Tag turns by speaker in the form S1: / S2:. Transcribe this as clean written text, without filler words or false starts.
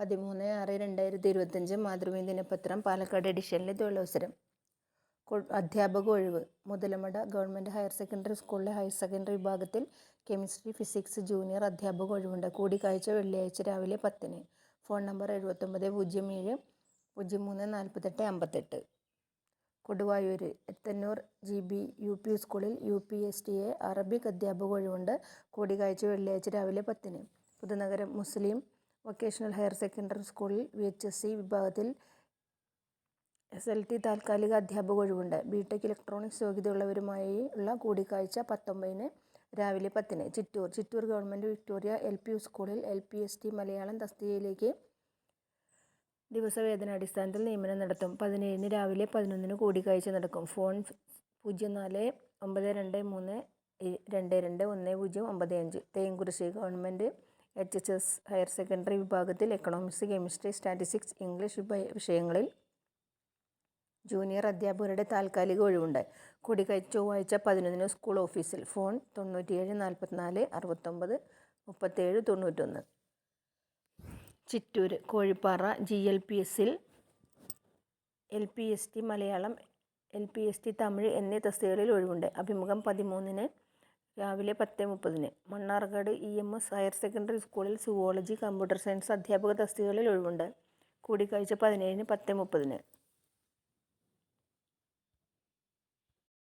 S1: 13/6/2025 മാതൃഭൂമി ദിനപത്രം പാലക്കാട് എഡിഷനിലെ തൊഴിലവസരം. അധ്യാപക ഒഴിവ്. മുതലമട ഗവൺമെൻറ് ഹയർ സെക്കൻഡറി സ്കൂളിലെ ഹയർ സെക്കൻഡറി വിഭാഗത്തിൽ കെമിസ്ട്രി, ഫിസിക്സ് ജൂനിയർ അധ്യാപക ഒഴിവുണ്ട്. കൂടിക്കാഴ്ച വെള്ളിയാഴ്ച രാവിലെ 10-ന്. Phone number 7907034858. Koduvayur Ethannur GB UP സ്കൂളിൽ UPSTA അറബിക് അധ്യാപക ഒഴിവുണ്ട്. കൂടിക്കാഴ്ച വെള്ളിയാഴ്ച രാവിലെ 10-ന്. Puthunagaram Muslim vocational higher secondary സ്കൂളിൽ VHSC വിഭാഗത്തിൽ SLT താൽക്കാലിക അധ്യാപക ഒഴിവുണ്ട്. BTech ഇലക്ട്രോണിക്സ് യോഗ്യതയുള്ളവരുമായി ഉള്ള കൂടിക്കാഴ്ച 19-ന് രാവിലെ 10-ന്. ചിറ്റൂർ ഗവൺമെൻറ് വിക്ടോറിയ LP സ്കൂളിൽ LPST മലയാളം തസ്തികയിലേക്ക് ദിവസവേതനാടിസ്ഥാനത്തിൽ നിയമനം നടത്തും. 17-ന് രാവിലെ 11-ന് കൂടിക്കാഴ്ച നടക്കും. Phone 04-93222105. Thenkurissi government HHS higher secondary വിഭാഗത്തിൽ എക്കണോമിക്സ്, കെമിസ്ട്രി, സ്റ്റാറ്റിസ്റ്റിക്സ്, ഇംഗ്ലീഷ് വിഷയങ്ങളിൽ ജൂനിയർ അധ്യാപകരുടെ താൽക്കാലിക ഒഴിവുണ്ട്. കൂടിക്കാഴ്ച ചൊവ്വാഴ്ച 11-ന് സ്കൂൾ ഓഫീസിൽ. ഫോൺ 9744693791. ചിറ്റൂർ കോഴിപ്പാറ GLPSൽ LPST മലയാളം, LPST തമിഴ് എന്നീ തസ്തികകളിൽ ഒഴിവുണ്ട്. അഭിമുഖം 13-ന് രാവിലെ 10:30-ന്. മണ്ണാർക്കാട് EMS ഹയർ സെക്കൻഡറി സ്കൂളിൽ സുവോളജി, കമ്പ്യൂട്ടർ സയൻസ് അധ്യാപക തസ്തികകളിൽ ഒഴിവുണ്ട്. കൂടിക്കാഴ്ച 17-ന് 10:30-ന്.